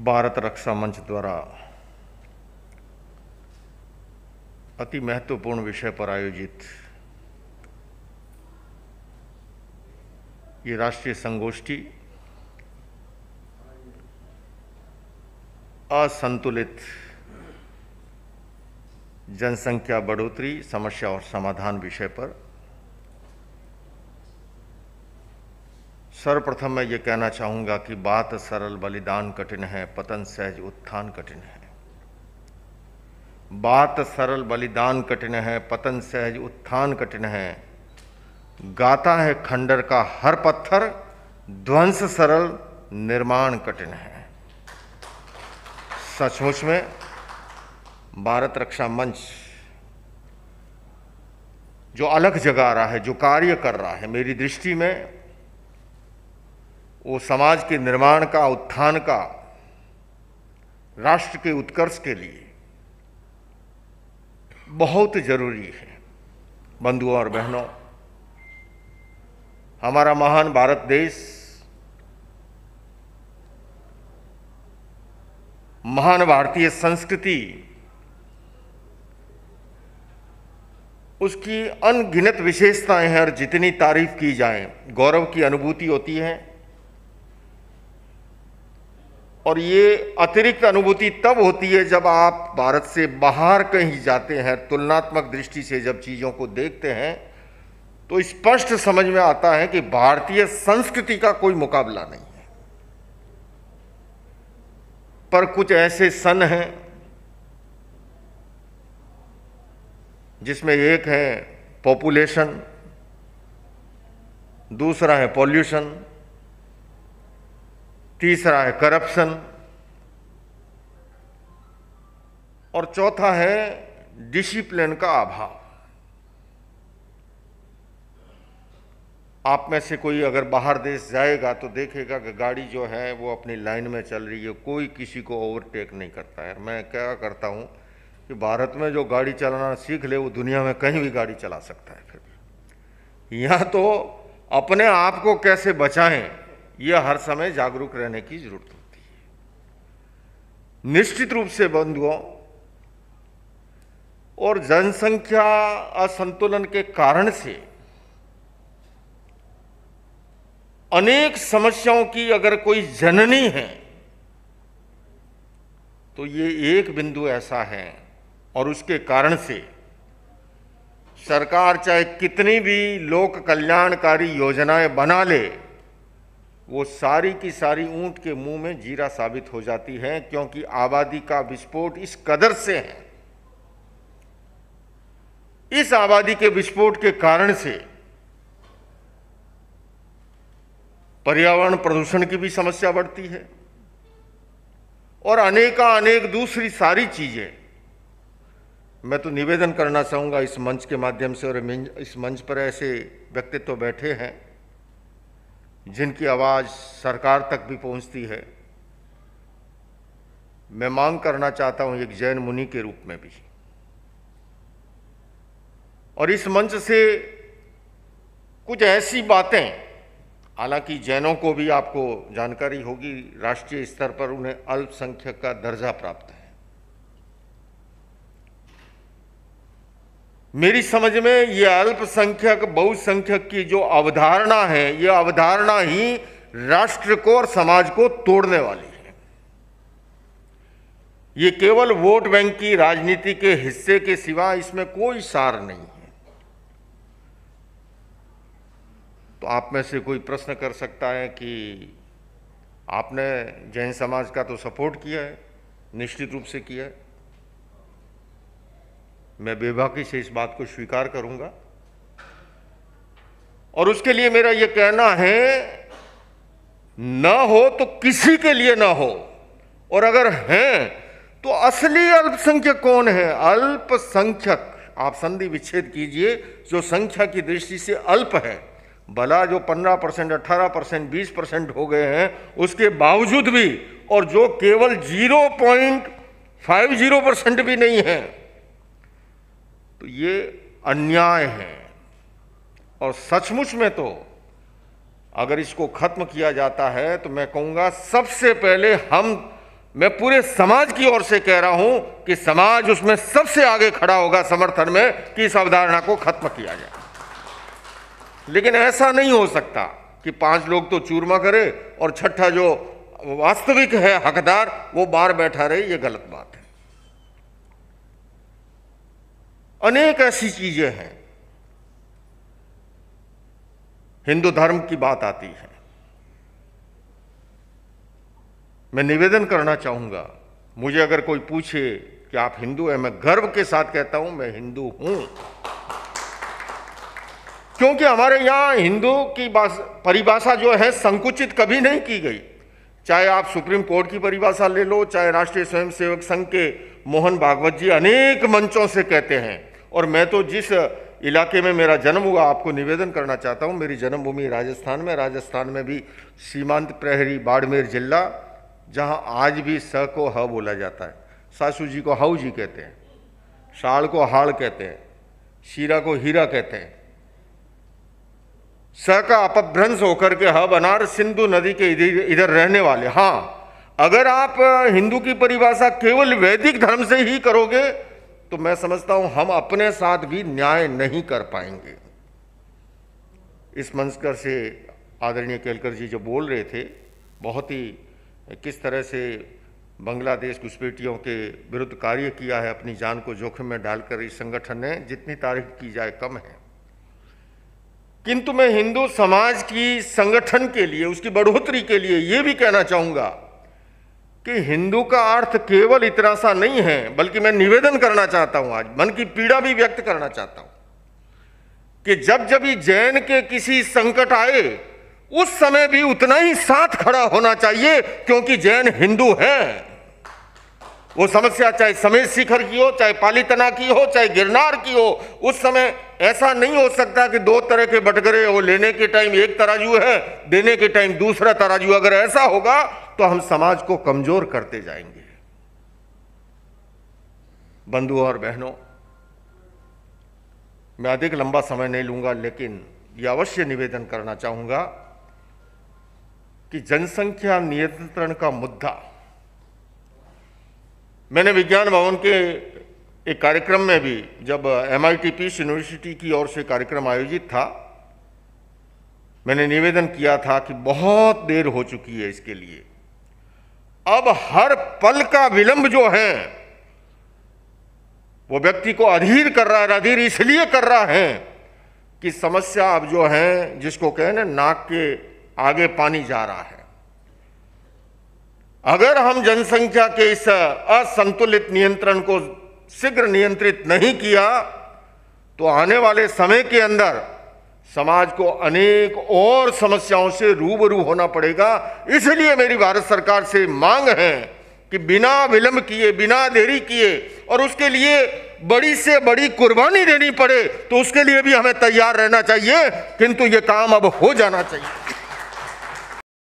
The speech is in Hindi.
भारत रक्षा मंच द्वारा अति महत्वपूर्ण विषय पर आयोजित ये राष्ट्रीय संगोष्ठी असंतुलित जनसंख्या बढ़ोतरी समस्या और समाधान विषय पर सर्वप्रथम मैं ये कहना चाहूँगा कि बात सरल बलिदान कठिन है, पतन सहज उत्थान कठिन है। बात सरल बलिदान कठिन है, पतन सहज उत्थान कठिन है। गाता है खंडर का हर पत्थर, ध्वंस सरल निर्माण कठिन है। सचमुच में भारत रक्षा मंच जो अलग जगा रहा है, जो कार्य कर रहा है, मेरी दृष्टि में वो समाज के निर्माण का, उत्थान का, राष्ट्र के उत्कर्ष के लिए बहुत जरूरी है। बंधुओं और बहनों, हमारा महान भारत देश महान भारतीय संस्कृति, उसकी अनगिनत विशेषताएं हैं और जितनी तारीफ की जाए गौरव की अनुभूति होती है। और ये अतिरिक्त अनुभूति तब होती है जब आप भारत से बाहर कहीं जाते हैं, तुलनात्मक दृष्टि से जब चीज़ों को देखते हैं तो स्पष्ट समझ में आता है कि भारतीय संस्कृति का कोई मुकाबला नहीं है। पर कुछ ऐसे सन हैं जिसमें एक है पॉपुलेशन, दूसरा है पॉल्यूशन, तीसरा है करप्शन और चौथा है डिसिप्लिन का अभाव। आप में से कोई अगर बाहर देश जाएगा तो देखेगा कि गाड़ी जो है वो अपनी लाइन में चल रही है, कोई किसी को ओवरटेक नहीं करता है। मैं क्या करता हूँ कि भारत में जो गाड़ी चलाना सीख ले वो दुनिया में कहीं भी गाड़ी चला सकता है। फिर यहाँ तो अपने आप को कैसे बचाएं, यह हर समय जागरूक रहने की जरूरत होती है। निश्चित रूप से बंधुओं, और जनसंख्या असंतुलन के कारण से अनेक समस्याओं की अगर कोई जननी है तो ये एक बिंदु ऐसा है। और उसके कारण से सरकार चाहे कितनी भी लोक कल्याणकारी योजनाएं बना ले, वो सारी की सारी ऊंट के मुंह में जीरा साबित हो जाती है, क्योंकि आबादी का विस्फोट इस कदर से है। इस आबादी के विस्फोट के कारण से पर्यावरण प्रदूषण की भी समस्या बढ़ती है और अनेक दूसरी सारी चीजें। मैं तो निवेदन करना चाहूंगा इस मंच के माध्यम से, और इस मंच पर ऐसे व्यक्तित्व बैठे हैं जिनकी आवाज सरकार तक भी पहुंचती है। मैं मांग करना चाहता हूं एक जैन मुनि के रूप में भी, और इस मंच से कुछ ऐसी बातें, हालांकि जैनों को भी आपको जानकारी होगी राष्ट्रीय स्तर पर उन्हें अल्पसंख्यक का दर्जा प्राप्त है। मेरी समझ में यह अल्पसंख्यक बहुसंख्यक की जो अवधारणा है, यह अवधारणा ही राष्ट्र को और समाज को तोड़ने वाली है। ये केवल वोट बैंक की राजनीति के हिस्से के सिवा इसमें कोई सार नहीं है। तो आप में से कोई प्रश्न कर सकता है कि आपने जैन समाज का तो सपोर्ट किया है। निश्चित रूप से किया है, मैं बेबाकी से इस बात को स्वीकार करूंगा। और उसके लिए मेरा यह कहना है, न हो तो किसी के लिए न हो, और अगर हैं तो असली अल्पसंख्यक कौन है? अल्पसंख्यक। आप संधि विच्छेद कीजिए, जो संख्या की दृष्टि से अल्प है, भला जो 15%, 18%, 20% हो गए हैं उसके बावजूद भी, और जो केवल 0.50% भी नहीं है, तो ये अन्याय है। और सचमुच में तो अगर इसको खत्म किया जाता है तो मैं कहूंगा सबसे पहले हम मैं पूरे समाज की ओर से कह रहा हूं कि समाज उसमें सबसे आगे खड़ा होगा समर्थन में कि इस अवधारणा को खत्म किया जाए। लेकिन ऐसा नहीं हो सकता कि 5 लोग तो चूरमा करे और छठा जो वास्तविक है हकदार वो बाहर बैठा रहे, ये गलत बात है। अनेक ऐसी चीजें हैं। हिंदू धर्म की बात आती है, मैं निवेदन करना चाहूंगा, मुझे अगर कोई पूछे कि आप हिंदू हैं, मैं गर्व के साथ कहता हूं मैं हिंदू हूं, क्योंकि हमारे यहां हिंदू की परिभाषा जो है संकुचित कभी नहीं की गई। चाहे आप सुप्रीम कोर्ट की परिभाषा ले लो, चाहे राष्ट्रीय स्वयंसेवक संघ के मोहन भागवत जी अनेक मंचों से कहते हैं। और मैं तो जिस इलाके में मेरा जन्म हुआ, आपको निवेदन करना चाहता हूं, मेरी जन्मभूमि राजस्थान में, राजस्थान में भी सीमांत प्रहरी बाड़मेर जिला, जहां आज भी स को ह बोला जाता है। सासू जी को हाउ जी कहते हैं, शाल को हाड़ कहते हैं, शीरा को हीरा कहते हैं। स का अपभ्रंश होकर के ह बनार सिंधु नदी के इधर रहने वाले। हाँ, अगर आप हिंदू की परिभाषा केवल वैदिक धर्म से ही करोगे तो मैं समझता हूं हम अपने साथ भी न्याय नहीं कर पाएंगे। इस मंच पर से आदरणीय केलकर जी जो बोल रहे थे, बहुत ही किस तरह से बांग्लादेश घुसपैठियों के विरुद्ध कार्य किया है, अपनी जान को जोखिम में डालकर इस संगठन ने, जितनी तारीफ की जाए कम है। किंतु मैं हिंदू समाज की संगठन के लिए, उसकी बढ़ोतरी के लिए ये भी कहना चाहूंगा कि हिंदू का अर्थ केवल इतना सा नहीं है, बल्कि मैं निवेदन करना चाहता हूं, आज मन की पीड़ा भी व्यक्त करना चाहता हूं कि जब जब भी जैन के किसी संकट आए उस समय भी उतना ही साथ खड़ा होना चाहिए, क्योंकि जैन हिंदू है। वो समस्या चाहे समेत शिखर की हो, चाहे पालीतना की हो, चाहे गिरनार की हो, उस समय ऐसा नहीं हो सकता कि 2 तरह के बटगरे हो, लेने के टाइम एक तराजू है, देने के टाइम दूसरा तराजू। अगर ऐसा होगा तो हम समाज को कमजोर करते जाएंगे। बंधुओं और बहनों, मैं अधिक लंबा समय नहीं लूंगा, लेकिन यह अवश्य निवेदन करना चाहूंगा कि जनसंख्या नियंत्रण का मुद्दा, मैंने विज्ञान भवन के एक कार्यक्रम में भी, जब MIT पीस यूनिवर्सिटी की ओर से कार्यक्रम आयोजित था, मैंने निवेदन किया था कि बहुत देर हो चुकी है इसके लिए। अब हर पल का विलंब जो है वो व्यक्ति को अधीर कर रहा है। अधीर इसलिए कर रहा है कि समस्या अब जो है, जिसको कहें ना, नाक के आगे पानी जा रहा है। अगर हम जनसंख्या के इस असंतुलित नियंत्रण को शीघ्र नियंत्रित नहीं किया तो आने वाले समय के अंदर समाज को अनेक और समस्याओं से रूबरू होना पड़ेगा। इसलिए मेरी भारत सरकार से मांग है कि बिना विलंब किए, बिना देरी किए, और उसके लिए बड़ी से बड़ी कुर्बानी देनी पड़े तो उसके लिए भी हमें तैयार रहना चाहिए, किंतु ये काम अब हो जाना चाहिए।